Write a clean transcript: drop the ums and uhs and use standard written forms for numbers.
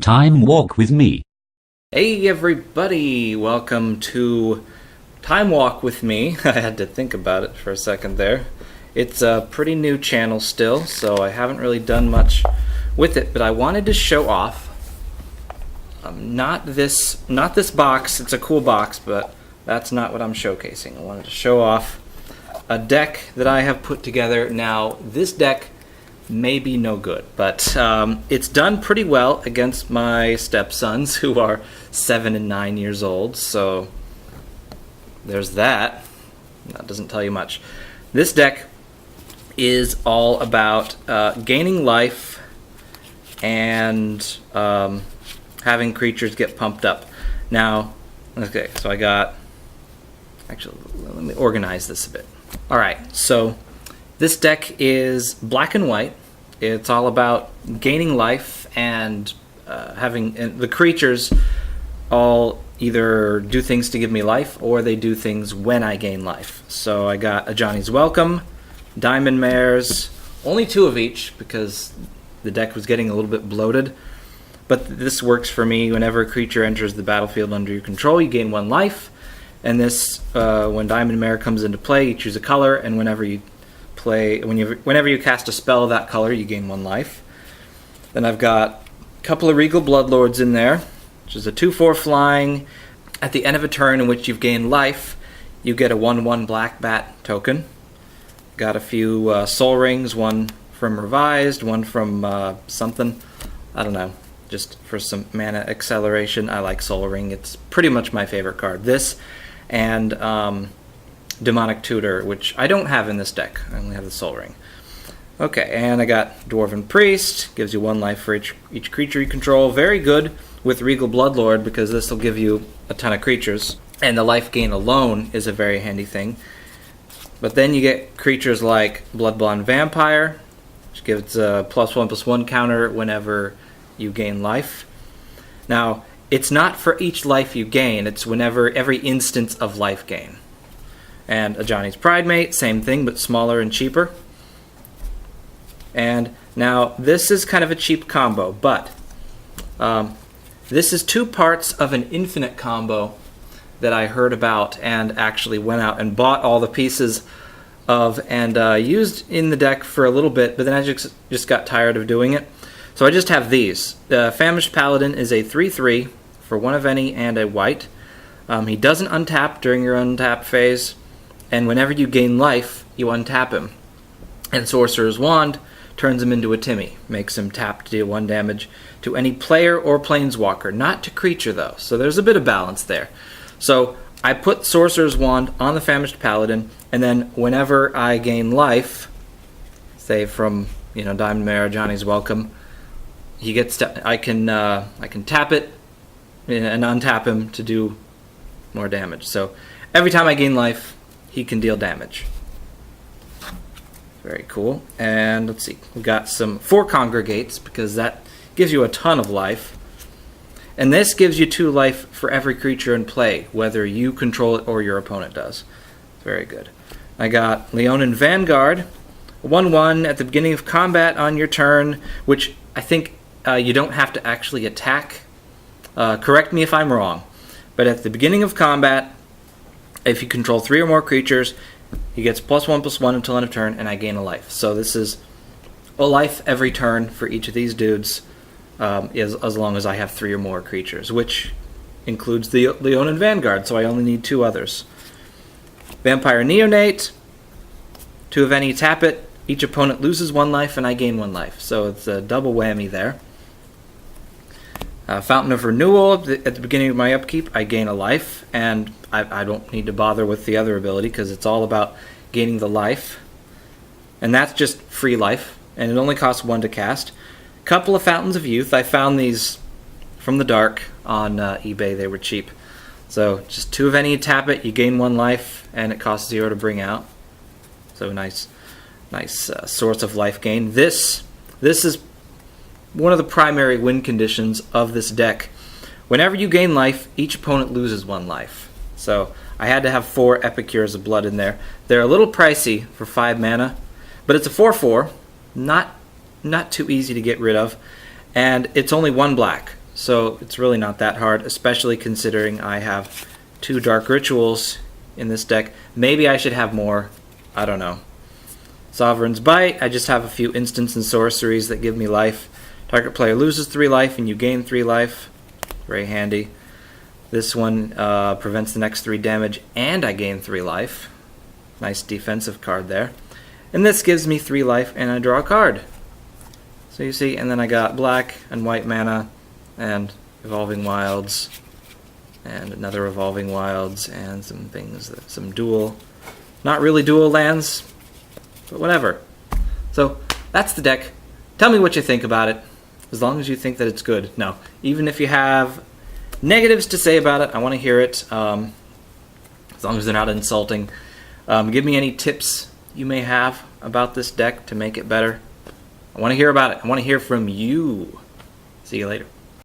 Time Walk with me. Hey everybody, welcome to Time Walk with me. I had to think about it for a second there. It's a pretty new channel still, so I haven't really done much with it, but I wanted to show off not this box. It's a cool box, but that's not what I'm showcasing. I wanted to show off a deck that I have put together. Now, this deck may be no good, but it's done pretty well against my stepsons who are 7 and 9 years old, so there's that. That doesn't tell you much. This deck is all about gaining life and having creatures get pumped up. Now, okay, so actually, let me organize this a bit. Alright, so this deck is black and white. It's all about gaining life and having the creatures all either do things to give me life or they do things when I gain life. So I got Ajani's Welcome, Diamond Mares, only 2 of each because the deck was getting a little bit bloated. But this works for me. Whenever a creature enters the battlefield under your control, you gain 1 life. And this, when Diamond Mare comes into play, you choose a color, and whenever you cast a spell of that color, you gain 1 life. Then I've got a couple of Regal Bloodlords in there, which is a 2/4 flying. At the end of a turn in which you've gained life, you get a 1/1 Black Bat token. Got a few Soul Rings, one from Revised, one from something, I don't know, just for some mana acceleration. I like Soul Ring. It's pretty much my favorite card. This and Demonic Tutor, which I don't have in this deck. I only have the Soul Ring. Okay, and I got Dwarven Priest. Gives you 1 life for each creature you control. Very good with Regal Bloodlord because this will give you a ton of creatures. And the life gain alone is a very handy thing. But then you get creatures like Bloodblonde Vampire, which gives a +1/+1 counter whenever you gain life. Now, it's not for each life you gain. It's whenever every instance of life gain. And Ajani's Pridemate, same thing, but smaller and cheaper. And now, this is kind of a cheap combo, but this is 2 parts of an infinite combo that I heard about and actually went out and bought all the pieces of and used in the deck for a little bit, but then I just got tired of doing it. So I just have these. The Famished Paladin is a 3/3 for 1 of any and a white. He doesn't untap during your untap phase, and whenever you gain life, you untap him. And Sorcerer's Wand turns him into a Timmy, makes him tap to deal 1 damage to any player or planeswalker, not to creature though, so there's a bit of balance there. So I put Sorcerer's Wand on the Famished Paladin, and then whenever I gain life, say from Diamond Mare, Johnny's Welcome, he gets I can tap it and untap him to do more damage. So every time I gain life, he can deal damage. Very cool. And let's see, we got some 4 Congregates because that gives you a ton of life. And this gives you 2 life for every creature in play, whether you control it or your opponent does. Very good. I got Leonin Vanguard, 1/1 at the beginning of combat on your turn, which I think you don't have to actually attack. Correct me if I'm wrong, but at the beginning of combat, if you control 3 or more creatures, he gets +1/+1 until end of turn, and I gain a life. So this is a life every turn for each of these dudes, as long as I have 3 or more creatures, which includes the Leonin Vanguard, so I only need 2 others. Vampire Neonate, 2 of any, tap it. Each opponent loses 1 life, and I gain 1 life. So it's a double whammy there. Fountain of Renewal, at the beginning of my upkeep, I gain a life, and I don't need to bother with the other ability because it's all about gaining the life. And that's just free life, and it only costs 1 to cast. Couple of Fountains of Youth. I found these from the dark on eBay. They were cheap. So just 2 of any, tap it, you gain 1 life, and it costs 0 to bring out. So nice source of life gain. This is one of the primary win conditions of this deck. Whenever you gain life, each opponent loses 1 life. So I had to have 4 Epicures of Blood in there. They're a little pricey for 5 mana, but it's a 4/4, not too easy to get rid of, and it's only 1 black. so it's really not that hard, especially considering I have 2 Dark Rituals in this deck. Maybe I should have more, I don't know. Sovereign's Bite, I just have a few instants and sorceries that give me life. Target player loses 3 life and you gain 3 life. Very handy. This one prevents the next 3 damage and I gain 3 life. Nice defensive card there. And this gives me 3 life and I draw a card. So you see, and then I got black and white mana and Evolving Wilds and another Evolving Wilds and some things, some dual, not really dual lands, but whatever. So that's the deck. Tell me what you think about it, as long as you think that it's good. No, even if you have negatives to say about it, I want to hear it, as long as they're not insulting. Give me any tips you may have about this deck to make it better. I want to hear about it. I want to hear from you. See you later.